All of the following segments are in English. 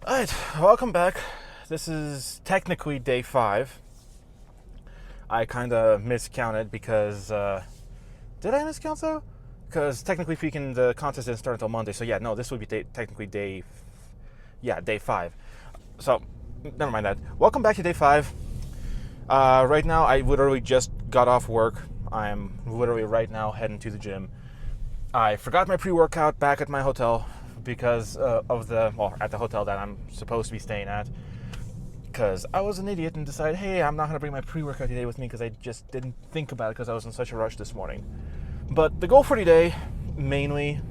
Alright, welcome back. This is technically day 5. I kind of miscounted because, did I miscount though? Because technically speaking, the contest didn't start until Monday, so yeah, no, this would be technically day 5. So, never mind that. Welcome back to day 5. Right now, I literally just got off work. I'm literally right now heading to the gym. I forgot my pre-workout back at my hotel because at the hotel that I'm supposed to be staying at, because I was an idiot and decided, hey, I'm not going to bring my pre-workout today with me because I just didn't think about it because I was in such a rush this morning. But the goal for today, mainly,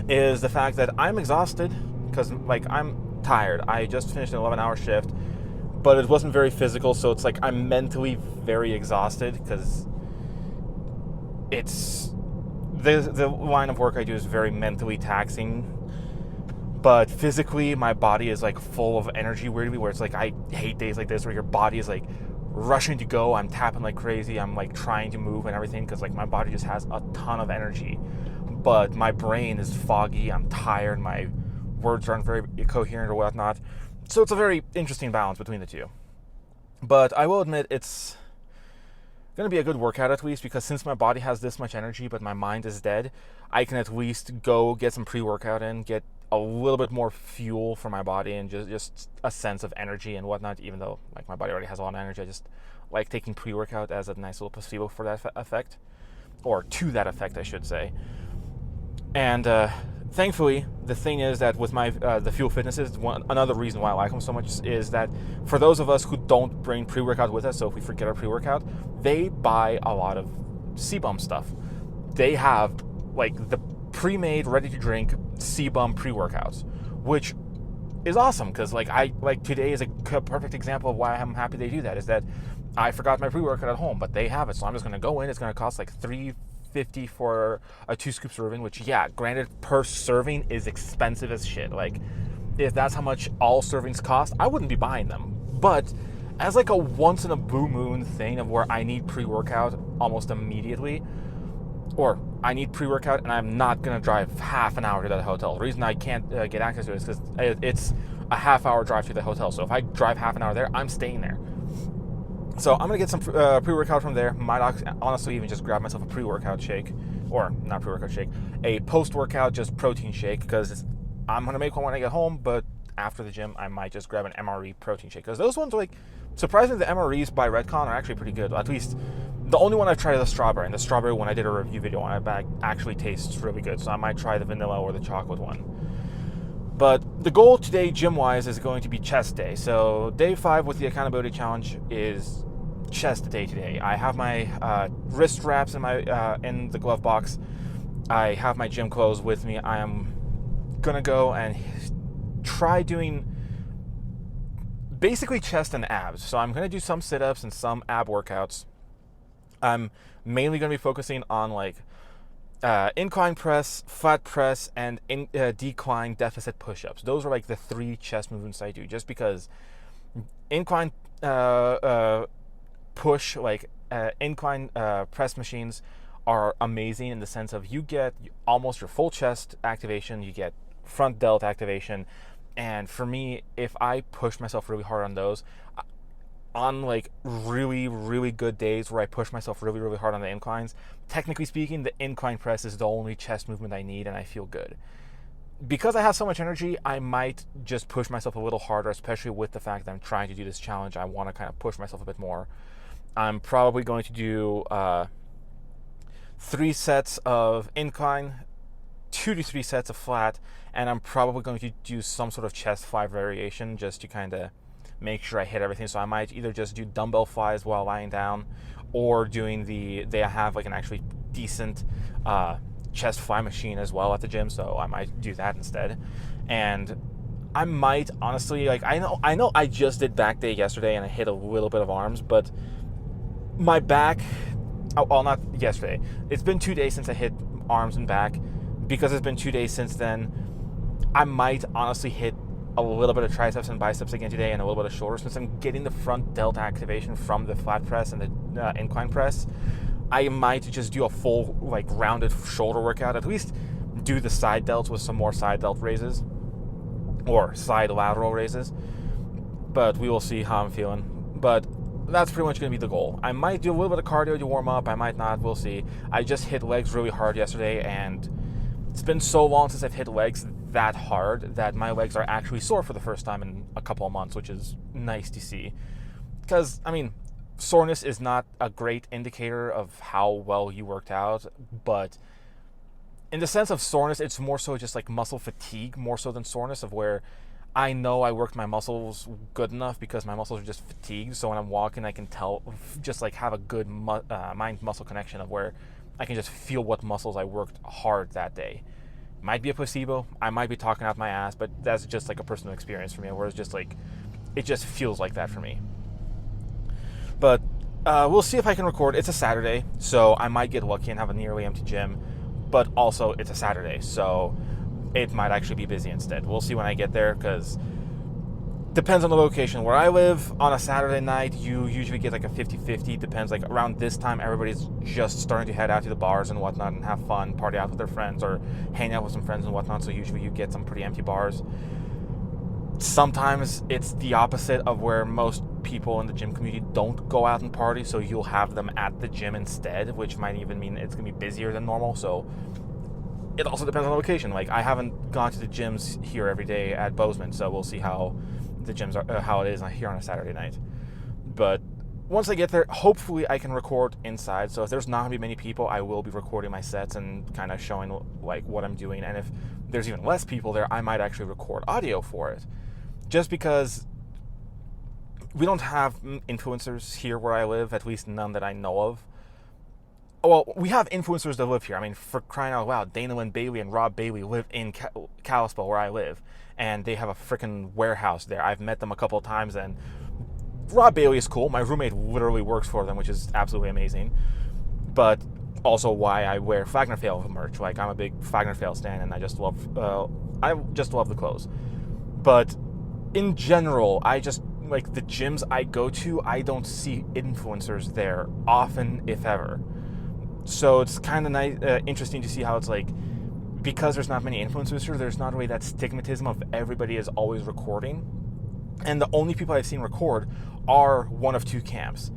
is the fact that I'm exhausted because, I'm tired. I just finished an 11-hour shift, but it wasn't very physical, so it's like I'm mentally very exhausted because it's the line of work I do is very mentally taxing, but physically my body is like full of energy weirdly, where it's like I hate days like this where your body is like rushing to go. I'm tapping like crazy, I'm like trying to move and everything because like my body just has a ton of energy, but my brain is foggy, I'm tired, my words aren't very coherent or whatnot. So it's a very interesting balance between the two. But I will admit it's going to be a good workout at least, because since my body has this much energy but my mind is dead, I can at least go get some pre-workout in, get a little bit more fuel for my body, and just a sense of energy and whatnot. Even though like my body already has a lot of energy, I just like taking pre-workout as a nice little placebo for that effect, or to that effect I should say. And thankfully, the thing is that with my the Fuel Fitnesses, another reason why I like them so much is that for those of us who don't bring pre-workout with us, so if we forget our pre-workout, they buy a lot of CBum stuff. They have like the pre-made, ready-to-drink CBum pre-workouts, which is awesome because today is a perfect example of why I'm happy they do that. Is that I forgot my pre-workout at home, but they have it, so I'm just gonna go in. It's gonna cost like $3.50 for a 2-scoop serving, which, yeah, granted, per serving is expensive as shit. Like, if that's how much all servings cost, I wouldn't be buying them. But as like a once in a blue moon thing of where I need pre-workout almost immediately, or I need pre-workout and I'm not gonna drive half an hour to that hotel. The reason I can't get access to it is because it's a half-hour drive to the hotel. So if I drive half an hour there, I'm staying there. So I'm gonna get some pre-workout from there. Might honestly even just grab myself a pre-workout shake, or not pre-workout shake, a post-workout just protein shake, because I'm gonna make one when I get home. But after the gym, I might just grab an MRE protein shake, because those ones are like, surprisingly, the MREs by Redcon are actually pretty good. At least the only one I've tried is the strawberry, and the strawberry one I did a review video on it actually tastes really good. So I might try the vanilla or the chocolate one. But the goal today, gym-wise, is going to be chest day. So day 5 with the accountability challenge is chest day today. I have my wrist wraps in the glove box. I have my gym clothes with me. I am gonna go and try doing basically chest and abs. So I'm gonna do some sit-ups and some ab workouts. I'm mainly gonna be focusing on incline press, flat press, and decline deficit push-ups. Those are like the 3 chest movements I do, just because incline push, incline press machines are amazing in the sense of you get almost your full chest activation, you get front delt activation, and for me, if I push myself really hard on those, on like really, really good days where I push myself really, really hard on the inclines, technically speaking, the incline press is the only chest movement I need and I feel good. Because I have so much energy, I might just push myself a little harder, especially with the fact that I'm trying to do this challenge. I want to kind of push myself a bit more. I'm probably going to do 3 sets of incline, 2 to 3 sets of flat, and I'm probably going to do some sort of chest fly variation just to kind of make sure I hit everything. So I might either just do dumbbell flies while lying down, or doing they have like an actually decent chest fly machine as well at the gym, so I might do that instead. And I might honestly, I know I just did back day yesterday and I hit a little bit of arms, but my back, well, not yesterday, it's been 2 days since I hit arms and back. Because it's been 2 days since then, I might honestly hit a little bit of triceps and biceps again today, and a little bit of shoulders, since I'm getting the front delt activation from the flat press and the incline press. I might just do a full rounded shoulder workout, at least do the side delts with some more side delt raises. or side lateral raises. But we will see how I'm feeling. But that's pretty much going to be the goal. I might do a little bit of cardio to warm up. I might not. We'll see. I just hit legs really hard yesterday, and it's been so long since I've hit legs that hard that my legs are actually sore for the first time in a couple of months, which is nice to see. Because, I mean, soreness is not a great indicator of how well you worked out, but in the sense of soreness, it's more so just like muscle fatigue, more so than soreness, of where I know I worked my muscles good enough because my muscles are just fatigued. So when I'm walking, I can tell, just like have a good mind-muscle connection of where I can just feel what muscles I worked hard that day. Might be a placebo. I might be talking out my ass, but that's just like a personal experience for me, where it's just like, it just feels like that for me. But we'll see if I can record. It's a Saturday, so I might get lucky and have a nearly empty gym. But also, it's a Saturday, so it might actually be busy instead. We'll see when I get there, because depends on the location. Where I live, on a Saturday night, you usually get like a 50-50. Depends, like around this time, everybody's just starting to head out to the bars and whatnot and have fun, party out with their friends or hang out with some friends and whatnot. So usually you get some pretty empty bars. Sometimes it's the opposite, of where most people in the gym community don't go out and party, so you'll have them at the gym instead, which might even mean it's going to be busier than normal. So it also depends on the location. Like, I haven't gone to the gyms here every day at Bozeman, so we'll see how the gyms are, how it is here on a Saturday night. But once I get there, hopefully I can record inside. So if there's not going to be many people, I will be recording my sets and kind of showing like what I'm doing. And if there's even less people there, I might actually record audio for it. Just because we don't have influencers here where I live, at least none that I know of. Well, we have influencers that live here. I mean, for crying out loud, Dana Lynn Bailey and Rob Bailey live in Kalispell, where I live, and they have a freaking warehouse there. I've met them a couple of times, and Rob Bailey is cool. My roommate literally works for them, which is absolutely amazing. But also why I wear Fagner Fail merch. Like, I'm a big Fagner Fail stan, and I just love the clothes. But in general, I just, like, the gyms I go to, I don't see influencers there often, if ever. So it's kind of nice, interesting to see how it's like, because there's not many influencers here, there's not really that stigmatism of everybody is always recording. And the only people I've seen record are one of two camps.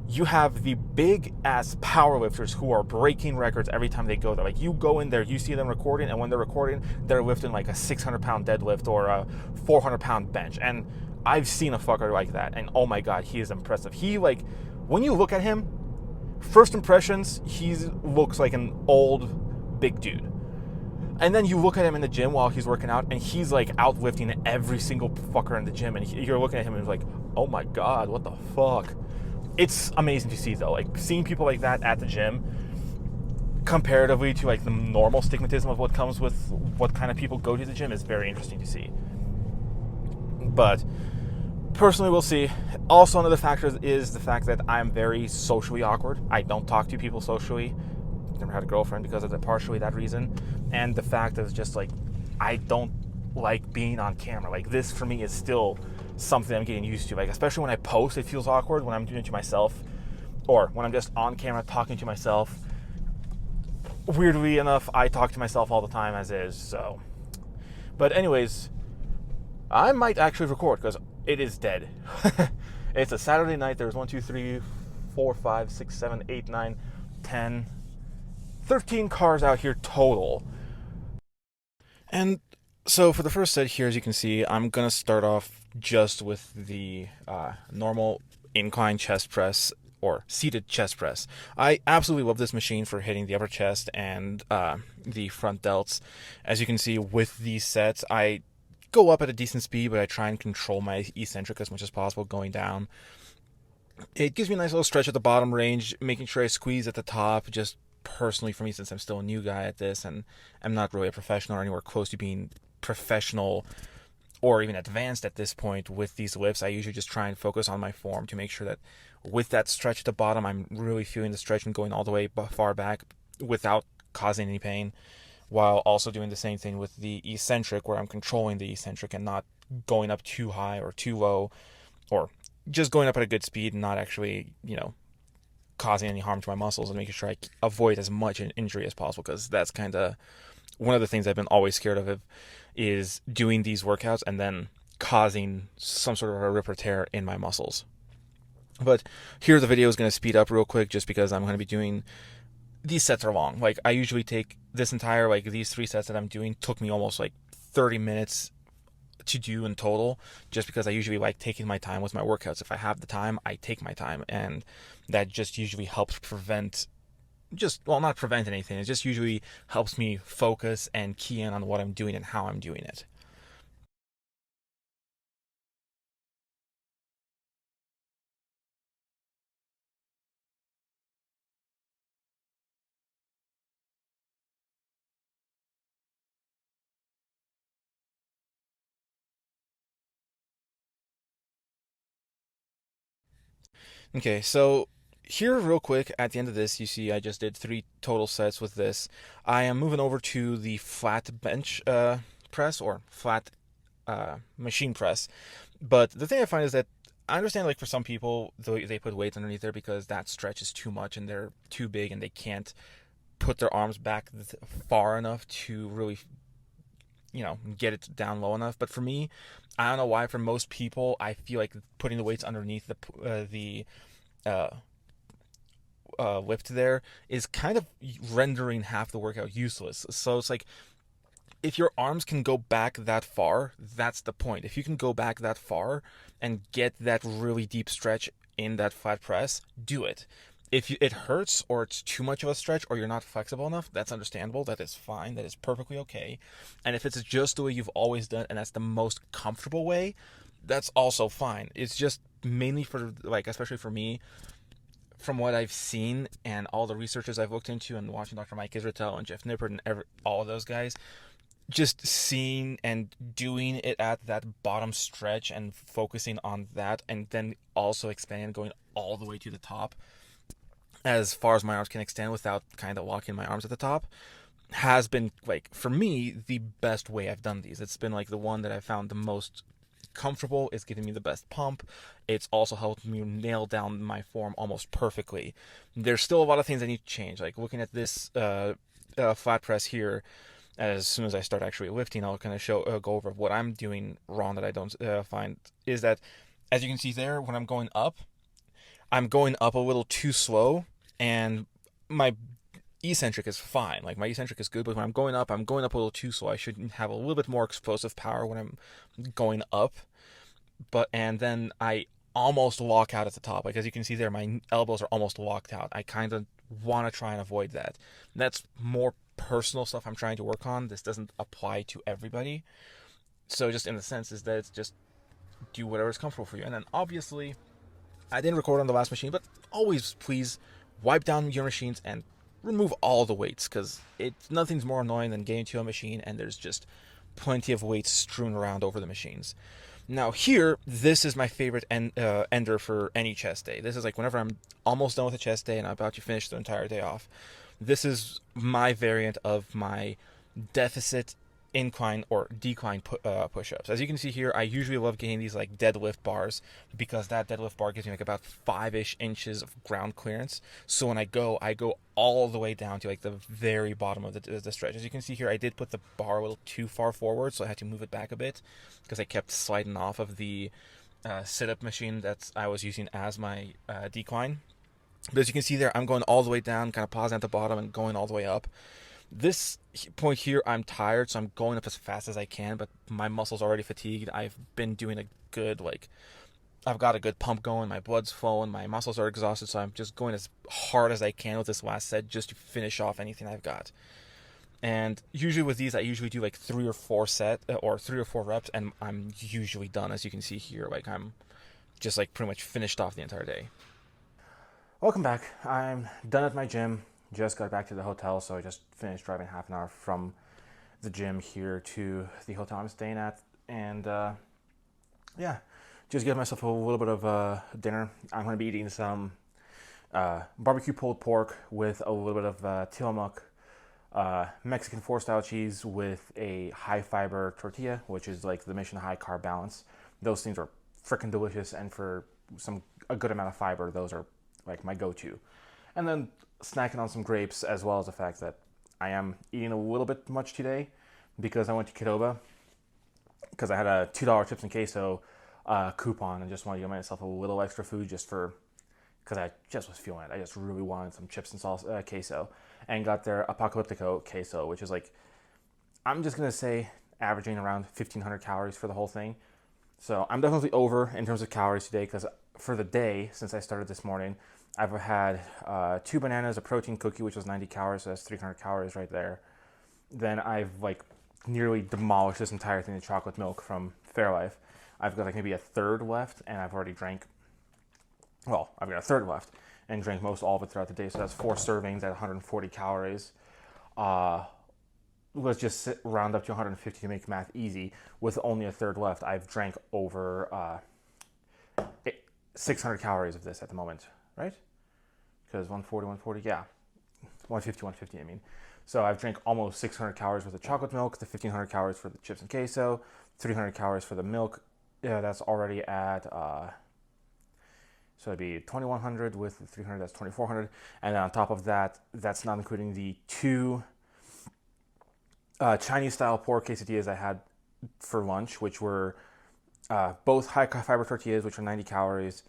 You have the big ass powerlifters who are breaking records every time they go there. Like, you go in there, you see them recording, and when they're recording, they're lifting like a 600-pound deadlift or a 400-pound bench. And I've seen a fucker like that, and oh my god, he is impressive. He, like, when you look at him, first impressions, he looks like an old big dude. And then you look at him in the gym while he's working out, and he's like outlifting every single fucker in the gym, and you're looking at him and it's like, oh my god, what the fuck? It's amazing to see, though. Like, seeing people like that at the gym, comparatively to like the normal stigmatism of what comes with what kind of people go to the gym, is very interesting to see. But personally, we'll see. Also, another factor is the fact that I'm very socially awkward. I don't talk to people socially. Never had a girlfriend because of that, partially that reason. And the fact is just like, I don't like being on camera. Like, this for me is still something I'm getting used to. Like, especially when I post, it feels awkward when I'm doing it to myself, or when I'm just on camera talking to myself. Weirdly enough, I talk to myself all the time as is, so. But anyways, I might actually record because it is dead. It's a Saturday night. There's 1, 2, 3, 4, 5, 6, 7, 8, 9, 10, 13 cars out here total. And so for the first set here, as you can see, I'm going to start off just with the normal incline chest press, or seated chest press. I absolutely love this machine for hitting the upper chest and the front delts. As you can see with these sets, I go up at a decent speed, but I try and control my eccentric as much as possible going down. It gives me a nice little stretch at the bottom range, making sure I squeeze at the top, just personally for me, since I'm still a new guy at this and I'm not really a professional or anywhere close to being professional or even advanced at this point with these lifts. I usually just try and focus on my form to make sure that with that stretch at the bottom, I'm really feeling the stretch and going all the way far back without causing any pain, while also doing the same thing with the eccentric, where I'm controlling the eccentric and not going up too high or too low, or just going up at a good speed and not actually, causing any harm to my muscles, and making sure I avoid as much injury as possible, because that's kind of one of the things I've been always scared of. is doing these workouts and then causing some sort of a rip or tear in my muscles. But here the video is going to speed up real quick just because I'm going to be doing these sets are long. Like I usually take this entire like these 3 sets that I'm doing took me almost like 30 minutes to do in total, just because I usually like taking my time with my workouts. If I have the time, I take my time, and that just usually helps prevent just well not prevent anything. It just usually helps me focus and key in on what I'm doing and how I'm doing it. Okay, so here real quick at the end of this, you see I just did 3 total sets with this. I am moving over to the flat bench press or flat machine press. But the thing I find is that I understand, like for some people, they put weights underneath there because that stretch is too much and they're too big and they can't put their arms back far enough to really, get it down low enough. But for me, I don't know why. For most people, I feel like putting the weights underneath the uh, lift there is kind of rendering half the workout useless. So it's like if your arms can go back that far, that's the point. If you can go back that far and get that really deep stretch in that flat press, do it. If it hurts or it's too much of a stretch or you're not flexible enough, that's understandable. That is fine. That is perfectly okay. And if it's just the way you've always done and that's the most comfortable way, that's also fine. It's just mainly for like, especially for me, from what I've seen and all the researchers I've looked into and watching Dr. Mike Israetel and Jeff Nippert and all of those guys, just seeing and doing it at that bottom stretch and focusing on that and then also expanding going all the way to the top as far as my arms can extend without kind of locking my arms at the top has been like for me the best way I've done these. It's been like the one that I found the most comfortable. It's giving me the best pump. It's also helped me nail down my form almost perfectly. There's still a lot of things I need to change, like looking at this flat press here. As soon as I start actually lifting, I'll kind of go over what I'm doing wrong that I don't find is that, as you can see there, when I'm going up a little too slow, and my eccentric is fine. Like my eccentric is good, but when I'm going up a little too slow. I should have a little bit more explosive power when I'm going up, and then I almost lock out at the top. Like as you can see there, my elbows are almost locked out. I kind of want to try and avoid that. That's more personal stuff I'm trying to work on. This doesn't apply to everybody. So just in the sense is that it's just do whatever is comfortable for you. And then obviously I didn't record on the last machine, but always please wipe down your machines and remove all the weights, because nothing's more annoying than getting to a machine and there's just plenty of weights strewn around over the machines. Now here, this is my favorite ender for any chest day. This is like whenever I'm almost done with a chest day and I'm about to finish the entire day off. This is my variant of my deficit incline or decline push-ups. As you can see here, I usually love getting these like deadlift bars because that deadlift bar gives me like about 5-ish inches of ground clearance. So when I go all the way down to like the very bottom of the stretch. As you can see here, I did put the bar a little too far forward, so I had to move it back a bit because I kept sliding off of the sit-up machine that I was using as my decline. But as you can see there, I'm going all the way down, kind of pausing at the bottom and going all the way up. This point here, I'm tired, so I'm going up as fast as I can, but my muscles are already fatigued. I've been doing a good, I've got a good pump going, my blood's flowing, my muscles are exhausted, so I'm just going as hard as I can with this last set just to finish off anything I've got. And usually with these, I usually do like 3 or 4 reps, and I'm usually done. As you can see here, like I'm just like pretty much finished off the entire day. Welcome back. I'm done at my gym. Just got back to the hotel, so I just finished driving half an hour from the gym here to the hotel I'm staying at, and yeah, just get myself a little bit of dinner. I'm going to be eating some barbecue pulled pork with a little bit of Tillamook Mexican 4-style cheese with a high fiber tortilla, which is like the Mission High Carb Balance. Those things are freaking delicious, and for a good amount of fiber, those are like my go-to. And then snacking on some grapes, as well as the fact that I am eating a little bit much today because I went to Qdoba because I had a $2 chips and queso coupon and just wanted to get myself a little extra food just for because I just was feeling it. I just really wanted some chips and salsa queso, and got their Apocalyptico queso, which is like I'm just gonna say averaging around 1,500 calories for the whole thing. So I'm definitely over in terms of calories today because for the day since I started this morning, I've had 2 bananas, a protein cookie, which was 90 calories, so that's 300 calories right there. Then I've like nearly demolished this entire thing of chocolate milk from Fairlife. I've got like maybe a third left, and I've already drank. Well, I've got a third left, and drank most all of it throughout the day. So that's 4 servings at 140 calories. Uh, let's just round up to 150 to make math easy. With only a third left, I've drank over 600 calories of this at the moment, right? Because 140, yeah, 150, I mean. So I've drank almost 600 calories worth of chocolate milk, the 1,500 calories for the chips and queso, 300 calories for the milk. Yeah, that's already at, so it'd be 2,100 with the 300, that's 2,400. And then on top of that, that's not including the 2 Chinese-style pork quesadillas I had for lunch, which were both high-fiber tortillas, which are 90 calories.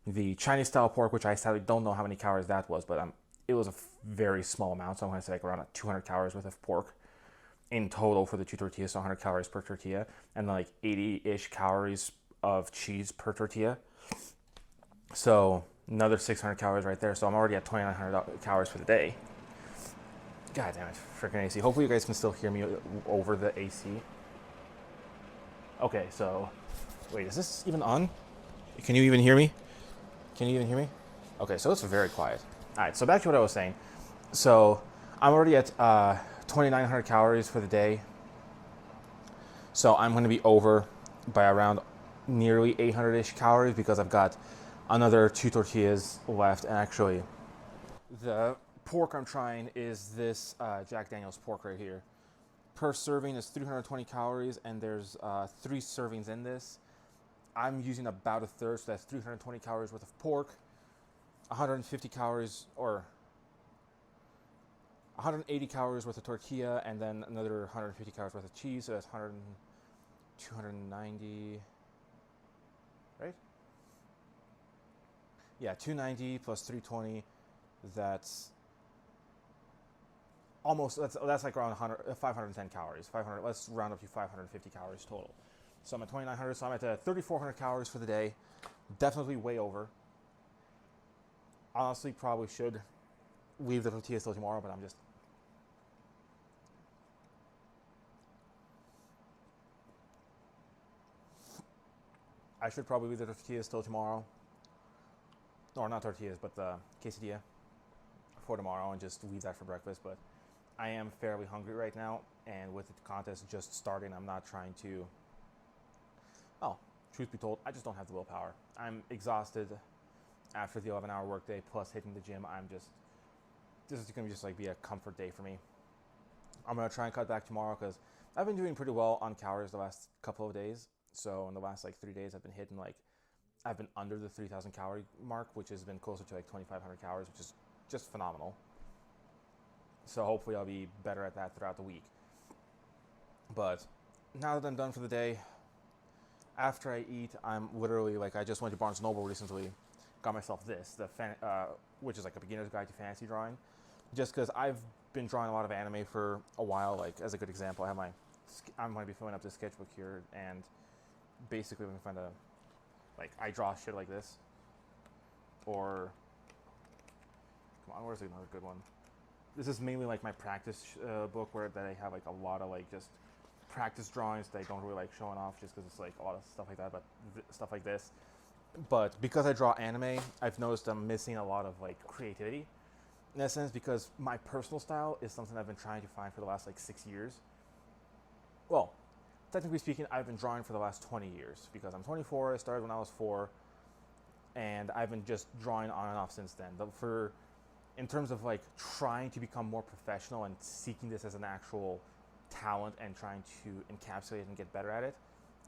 The Chinese-style pork, which I sadly don't know how many calories that was, but it was a very small amount, so I'm going to say like around 200 calories worth of pork in total for the 2 tortillas, so 100 calories per tortilla, and like 80-ish calories of cheese per tortilla. So another 600 calories right there. So I'm already at 2,900 calories for the day. God damn it, freaking AC. Hopefully you guys can still hear me over the AC. Okay, so wait, is this even on? Can you even hear me? Can you even hear me? Okay, so it's very quiet. All right, so back to what I was saying. So I'm already at 2,900 calories for the day. So I'm going to be over by around nearly 800-ish calories because I've got another 2 tortillas left. And actually, the pork I'm trying is this Jack Daniel's pork right here. Per serving is 320 calories, and there's 3 servings in this. I'm using about a third, so that's 320 calories worth of pork, 150 calories or 180 calories worth of tortilla, and then another 150 calories worth of cheese, so that's 290, right? Yeah, 290 plus 320, that's almost, that's like around 510 calories. 500, let's round up to 550 calories total. So I'm at 2,900, so I'm at 3,400 calories for the day. Definitely way over. Honestly, probably should leave the tortillas till tomorrow, but I should probably leave the tortillas till tomorrow. Or not tortillas, but the quesadilla for tomorrow and just leave that for breakfast. But I am fairly hungry right now, and with the contest just starting, I'm not trying to. Oh, truth be told, I just don't have the willpower. I'm exhausted after the 11-hour workday plus hitting the gym. This is going to just like be a comfort day for me. I'm going to try and cut back tomorrow because I've been doing pretty well on calories the last couple of days. So in the last like 3 days, I've been under the 3,000 calorie mark, which has been closer to like 2,500 calories, which is just phenomenal. So hopefully I'll be better at that throughout the week. But now that I'm done for the day, after I eat, I'm literally like, I just went to Barnes & Noble recently, got myself this, which is like a beginner's guide to fantasy drawing, just because I've been drawing a lot of anime for a while. Like as a good example, I'm going to be filling up this sketchbook here, and basically we can find I draw shit like this, or come on, where's another good one? This is mainly like my practice book where that I have like a lot of like just practice drawings that I don't really like showing off just because it's like a lot of stuff like that, but stuff like this. But because I draw anime, I've noticed I'm missing a lot of like creativity in a sense, because my personal style is something I've been trying to find for the last like 6 years. Well, technically speaking, I've been drawing for the last 20 years because I'm 24. I started when I was 4, and I've been just drawing on and off since then. But in terms of like trying to become more professional and seeking this as an actual talent and trying to encapsulate it and get better at it,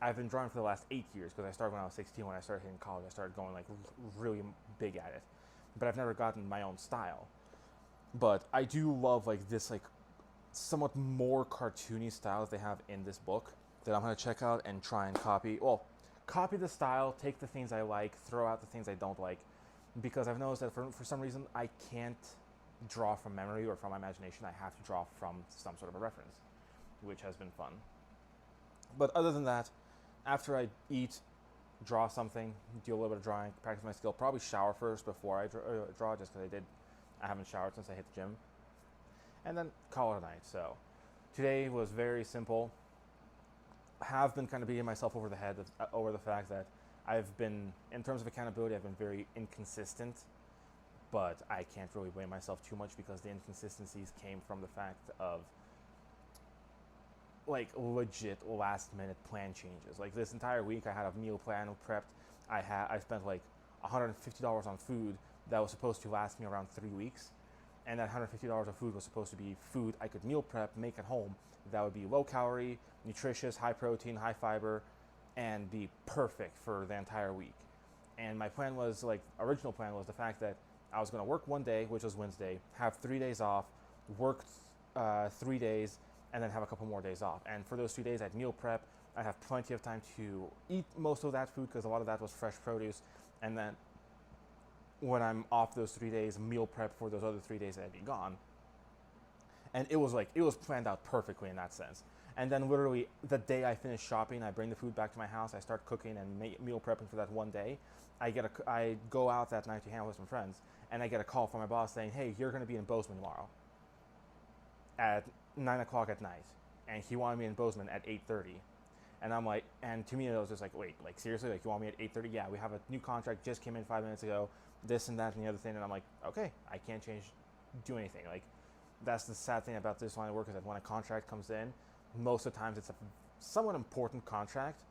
I've been drawing for the last 8 years because I started when I was 16. When I started hitting college, I started going like really big at it. But I've never gotten my own style. But I do love like this like somewhat more cartoony style that they have in this book that I'm going to check out and try and copy. Well, copy the style, take the things I like, throw out the things I don't like, because I've noticed that for some reason I can't draw from memory or from my imagination. I have to draw from some sort of a reference, which has been fun. But other than that, after I eat, draw something, do a little bit of drawing, practice my skill, probably shower first before I draw, just because I haven't showered since I hit the gym, and then call it a night. So today was very simple. I have been kind of beating myself over the head over the fact that I've been, in terms of accountability, I've been very inconsistent, but I can't really blame myself too much because the inconsistencies came from the fact of like legit last minute plan changes. Like this entire week I had a meal plan prepped. I spent like $150 on food that was supposed to last me around 3 weeks. And that $150 of food was supposed to be food I could meal prep, make at home. That would be low calorie, nutritious, high protein, high fiber, and be perfect for the entire week. And my plan was, like, original plan was the fact that I was going to work one day, which was Wednesday, have 3 days off, work 3 days, and then have a couple more days off. And for those 2 days, I'd meal prep. I'd have plenty of time to eat most of that food because a lot of that was fresh produce. And then when I'm off those 3 days, meal prep for those other 3 days that I'd be gone. And it was planned out perfectly in that sense. And then literally the day I finish shopping, I bring the food back to my house, I start cooking and meal prepping for that one day. I go out that night to hang out with some friends, and I get a call from my boss saying, hey, you're going to be in Bozeman tomorrow at 9 o'clock at night. And he wanted me in Bozeman at 8:30. And I'm like, and to me it was just like, wait, like seriously, like you want me at 8:30? Yeah, we have a new contract just came in 5 minutes ago, this and that and the other thing. And I'm like, okay, I can't do anything. Like, that's the sad thing about this line of work, is that when a contract comes in, most of the times it's a somewhat important contract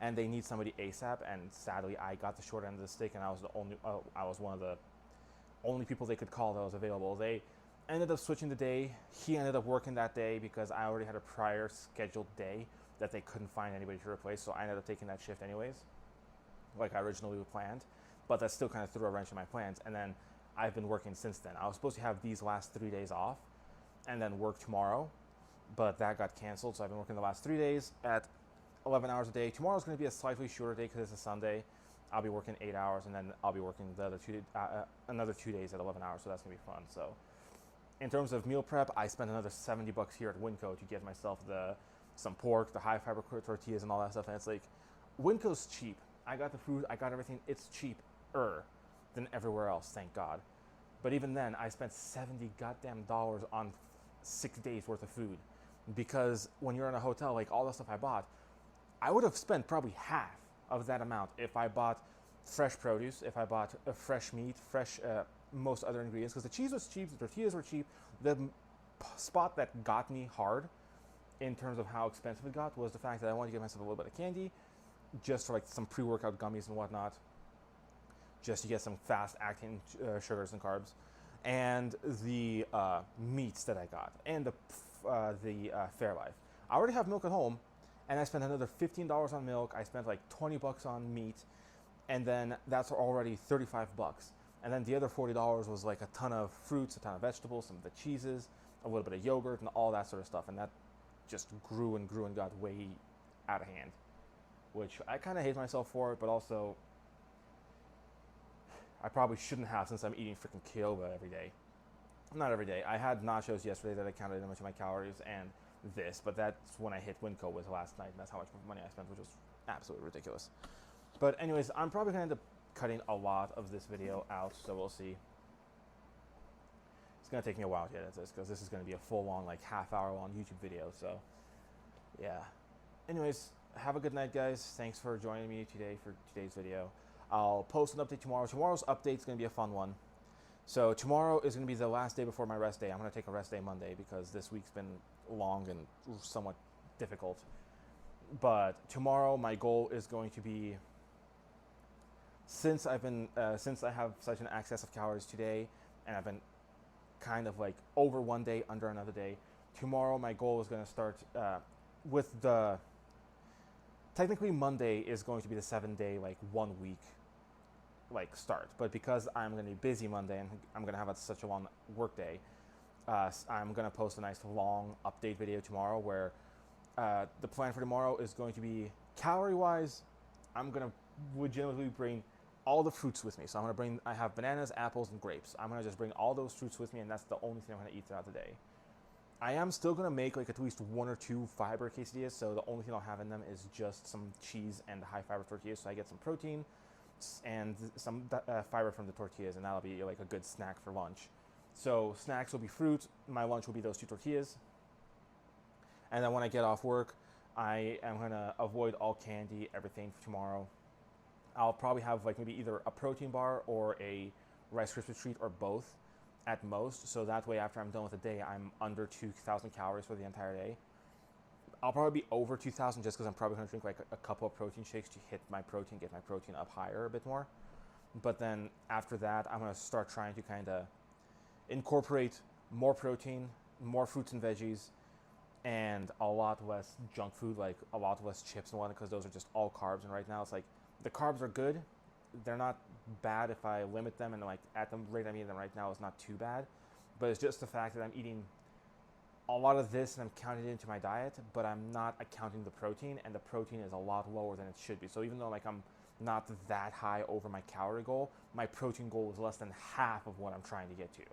and they need somebody ASAP. And sadly, I got the short end of the stick, and I was one of the only people they could call that was available. They ended up switching the day. He ended up working that day because I already had a prior scheduled day that they couldn't find anybody to replace, so I ended up taking that shift anyways, like I originally planned. But that still kind of threw a wrench in my plans. And then I've been working since then. I was supposed to have these last 3 days off and then work tomorrow, but that got canceled. So I've been working the last 3 days at 11 hours a day. Tomorrow's going to be a slightly shorter day because it's a Sunday. I'll be working 8 hours, and then I'll be working the other another 2 days at 11 hours. So that's going to be fun. So in terms of meal prep, I spent another $70 here at Winco to get myself some pork, the high fiber tortillas, and all that stuff. And it's like, Winco's cheap. I got the food, I got everything. It's cheaper than everywhere else, thank God. But even then, I spent $70 goddamn dollars on 6 days worth of food, because when you're in a hotel, like all the stuff I bought, I would have spent probably half of that amount if I bought fresh produce, if I bought fresh meat, fresh most other ingredients, because the cheese was cheap, the tortillas were cheap. The spot that got me hard in terms of how expensive it got was the fact that I wanted to get myself a little bit of candy, just for like some pre-workout gummies and whatnot, just to get some fast-acting sugars and carbs, and the meats that I got, and the Fairlife. I already have milk at home, and I spent another $15 on milk. I spent like $20 on meat, and then that's already $35. And then the other $40 was like a ton of fruits, a ton of vegetables, some of the cheeses, a little bit of yogurt, and all that sort of stuff. And that just grew and got way out of hand, which I kind of hate myself for it, but also I probably shouldn't have, since I'm eating freaking Kiowa every day. Not every day. I had nachos yesterday that I counted how much of my calories, and this, but that's when I hit Winco was last night, and that's how much money I spent, which was absolutely ridiculous. But anyways, I'm probably going to end up cutting a lot of this video out, so we'll see. It's going to take me a while to edit this, because this is going to be a full-on, like, half-hour-long YouTube video, so, yeah. Anyways, have a good night, guys. Thanks for joining me today for today's video. I'll post an update tomorrow. Tomorrow's update is going to be a fun one. So tomorrow is going to be the last day before my rest day. I'm going to take a rest day Monday, because this week's been long and somewhat difficult. But tomorrow, my goal is going to be, since I have such an excess of calories today, and I've been kind of like over one day, under another day, tomorrow my goal is going to start with the, technically Monday is going to be the 7-day, like 1 week, like start. But because I'm going to be busy Monday and I'm going to have such a long work day, I'm going to post a nice long update video tomorrow where The plan for tomorrow is going to be calorie wise. I'm gonna legitimately bring all the fruits with me. So I have bananas, apples, and grapes. I'm gonna just bring all those fruits with me, and that's the only thing I'm gonna eat throughout the day. I am still gonna make like at least one or two fiber quesadillas. So the only thing I'll have in them is just some cheese and high fiber tortillas. So I get some protein and some fiber from the tortillas, and that'll be like a good snack for lunch. So snacks will be fruit. My lunch will be those two tortillas. And then when I get off work, I am gonna avoid all candy, everything for tomorrow. I'll probably have like maybe either a protein bar or a Rice Krispie treat or both at most. So that way, after I'm done with the day, I'm under 2,000 calories for the entire day. I'll probably be over 2,000 just because I'm probably gonna drink like a couple of protein shakes to hit my protein, get my protein up higher a bit more. But then after that, I'm gonna start trying to kind of incorporate more protein, more fruits and veggies, and a lot less junk food, like a lot less chips and whatnot, because those are just all carbs. And right now, it's like the carbs are good. They're not bad if I limit them, and like at the rate I'm eating them right now is not too bad. But it's just the fact that I'm eating a lot of this and I'm counting it into my diet, but I'm not accounting the protein, and the protein is a lot lower than it should be. So even though like I'm not that high over my calorie goal, my protein goal is less than half of what I'm trying to get to.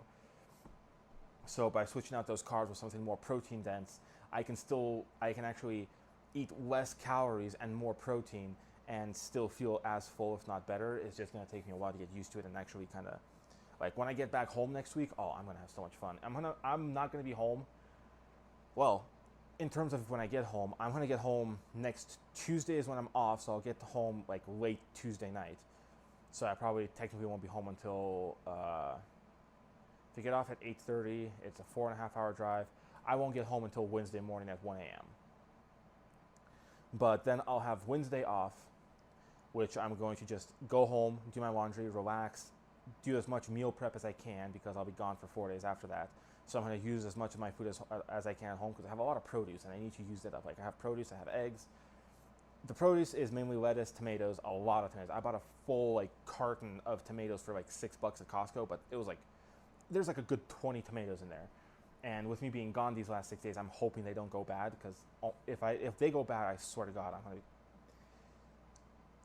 So by switching out those carbs with something more protein dense, I can actually eat less calories and more protein and still feel as full, if not better. It's just gonna take me a while to get used to it and actually kind of like when I get back home next week. Oh, I'm gonna have so much fun. I'm not gonna be home. Well, in terms of when I get home, I'm gonna get home next Tuesday is when I'm off, so I'll get home like late Tuesday night. So I probably technically won't be home until to get off at 8:30. It's a 4.5 hour drive. I won't get home until Wednesday morning at 1 a.m. But then I'll have Wednesday off, which I'm going to just go home, do my laundry, relax, do as much meal prep as I can because I'll be gone for 4 days after that. So I'm going to use as much of my food as I can at home because I have a lot of produce and I need to use that up. Like I have produce, I have eggs. The produce is mainly lettuce, tomatoes, a lot of tomatoes. I bought a full like carton of tomatoes for like $6 at Costco, but it was like there's like a good 20 tomatoes in there. And with me being gone these last 6 days, I'm hoping they don't go bad because if they go bad, I swear to God,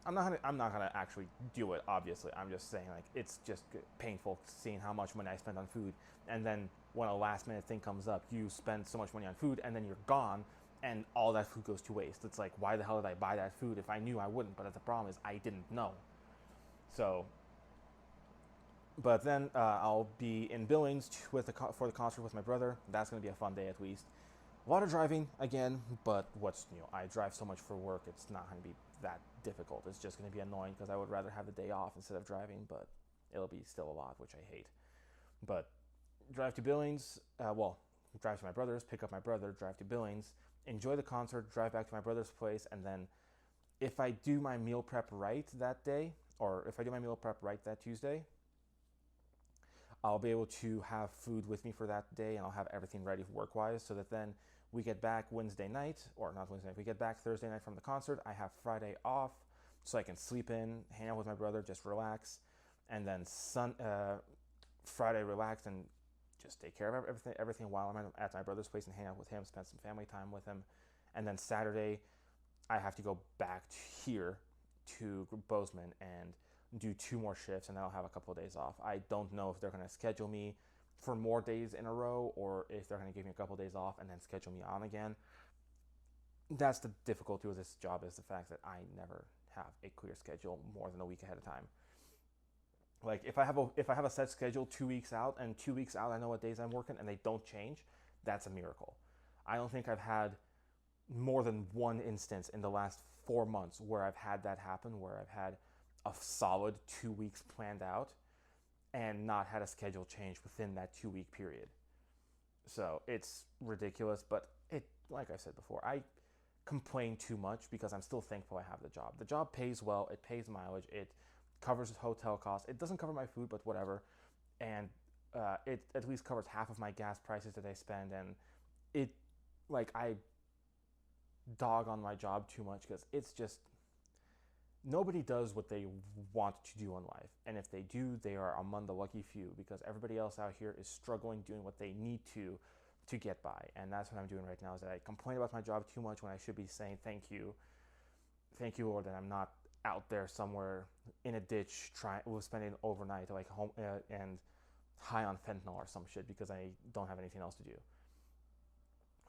I'm not gonna actually do it. Obviously, I'm just saying like it's just painful seeing how much money I spend on food, and then when a last minute thing comes up, you spend so much money on food, and then you're gone, and all that food goes to waste. It's like why the hell did I buy that food if I knew I wouldn't? But the problem is I didn't know. So but then I'll be in Billings for the concert with my brother. That's going to be a fun day at least. A lot of driving again, but I drive so much for work, it's not going to be that difficult. It's just going to be annoying because I would rather have the day off instead of driving, but it'll be still a lot, which I hate. But drive to Billings, drive to my brother's, pick up my brother, drive to Billings, enjoy the concert, drive back to my brother's place, and then if I do my meal prep right that day, or if I do my meal prep right that Tuesday, I'll be able to have food with me for that day and I'll have everything ready work-wise so that then we get back Wednesday night, or not Wednesday night, we get back Thursday night from the concert. I have Friday off so I can sleep in, hang out with my brother, just relax, and then Friday relax and just take care of everything while I'm at my brother's place and hang out with him, spend some family time with him. And then Saturday, I have to go back here to Bozeman and do 2 more shifts, and then I'll have a couple of days off. I don't know if they're going to schedule me for more days in a row or if they're going to give me a couple of days off and then schedule me on again. That's the difficulty with this job, is the fact that I never have a clear schedule more than a week ahead of time. Like if I have a set schedule 2 weeks out, and 2 weeks out I know what days I'm working and they don't change, that's a miracle. I don't think I've had more than one instance in the last 4 months where I've had that happen, where I've had a solid 2 weeks planned out and not had a schedule change within that 2 week period. So it's ridiculous, but like I said before, I complain too much because I'm still thankful I have the job. The job pays well, it pays mileage, it covers hotel costs. It doesn't cover my food, but whatever. And it at least covers half of my gas prices that I spend. And I dog on my job too much because it's just, nobody does what they want to do in life. And if they do, they are among the lucky few because everybody else out here is struggling doing what they need to to get by. And that's what I'm doing right now, is that I complain about my job too much when I should be saying thank you, Lord, that I'm not out there somewhere in a ditch spending overnight like home and high on fentanyl or some shit because I don't have anything else to do.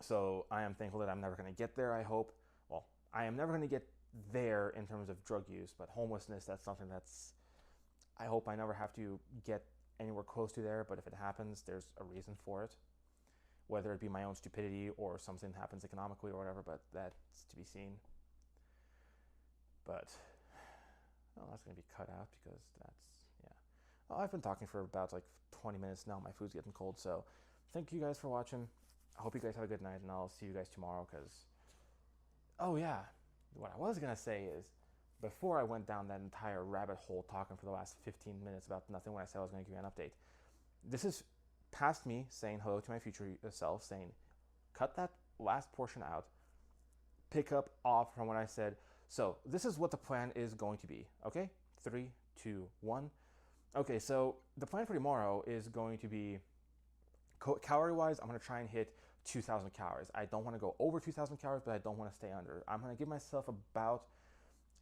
So I am thankful that I'm never going to get there, I hope. Well, I am never going to get there in terms of drug use, but homelessness, that's something that's, I hope I never have to get anywhere close to there, but if it happens, there's a reason for it. Whether it be my own stupidity or something happens economically or whatever, but that's to be seen. But, well, that's going to be cut out because that's, yeah. Well, I've been talking for about like 20 minutes now. My food's getting cold, so thank you guys for watching. I hope you guys have a good night, and I'll see you guys tomorrow because, oh yeah, what I was going to say is, before I went down that entire rabbit hole talking for the last 15 minutes about nothing when I said I was going to give you an update, this is past me saying hello to my future self, saying, cut that last portion out, pick up off from what I said. So this is what the plan is going to be, okay? 3, 2, 1. Okay, so the plan for tomorrow is going to be, calorie-wise, I'm going to try and hit 2,000 calories. I don't want to go over 2,000 calories, but I don't want to stay under. I'm going to give myself about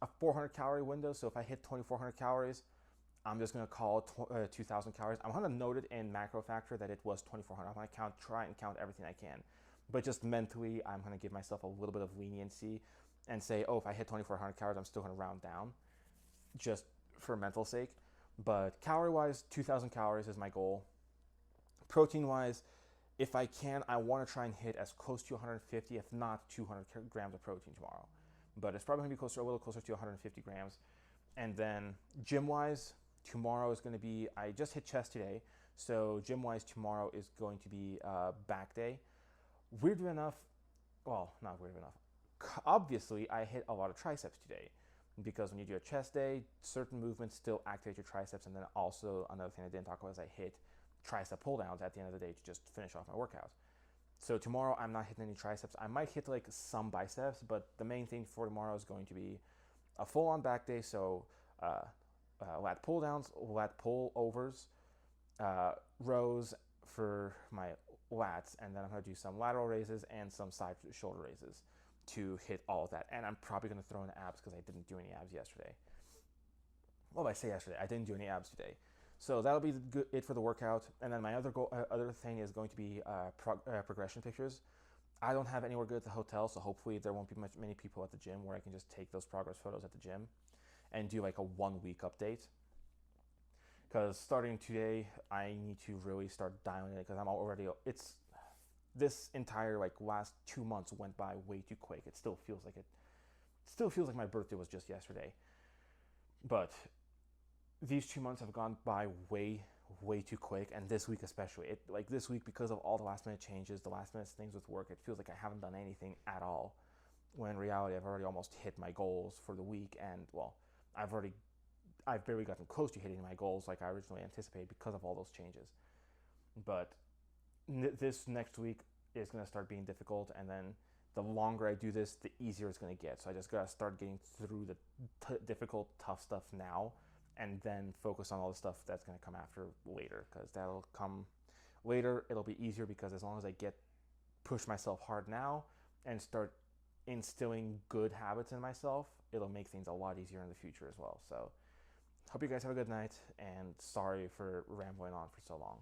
a 400 calorie window. So if I hit 2,400 calories, I'm just going to call it 2,000 calories. I'm going to note it in Macro Factor that it was 2,400. I'm going to try and count everything I can. But just mentally, I'm going to give myself a little bit of leniency and say, oh, if I hit 2,400 calories, I'm still going to round down just for mental sake. But calorie-wise, 2,000 calories is my goal. Protein-wise, if I can, I want to try and hit as close to 150, if not 200 grams of protein tomorrow. But it's probably going to be a little closer to 150 grams. And then gym-wise, tomorrow is going to be, I just hit chest today, so gym-wise tomorrow is going to be back day. Weirdly enough, well, not weirdly enough, obviously I hit a lot of triceps today, because when you do a chest day, certain movements still activate your triceps, and then also another thing I didn't talk about is I hit tricep pull downs at the end of the day to just finish off my workout. So tomorrow I'm not hitting any triceps. I might hit like some biceps, but the main thing for tomorrow is going to be a full-on back day. So lat pull downs, lat pull overs, rows for my lats, and then I'm going to do some lateral raises and some side shoulder raises to hit all of that. And I'm probably going to throw in abs because I didn't do any abs yesterday. Well, I say yesterday, I didn't do any abs today. So that'll be it for the workout. And then my other thing is going to be progression pictures. I don't have anywhere good at the hotel, so hopefully there won't be many people at the gym where I can just take those progress photos at the gym and do like a 1 week update. Because starting today, I need to really start dialing it because I'm already, this entire like last 2 months went by way too quick. It still feels like my birthday was just yesterday. But these 2 months have gone by way too quick, and this week especially. This week, because of all the last minute changes, the last minute things with work, it feels like I haven't done anything at all. When in reality, I've already almost hit my goals for the week, and well, I've barely gotten close to hitting my goals like I originally anticipated because of all those changes. But this next week is going to start being difficult, and then the longer I do this, the easier it's going to get. So I just got to start getting through the difficult, tough stuff now, and then focus on all the stuff that's going to come after later, because that'll come later. It'll be easier because as long as I push myself hard now and start instilling good habits in myself, it'll make things a lot easier in the future as well. So hope you guys have a good night, and sorry for rambling on for so long.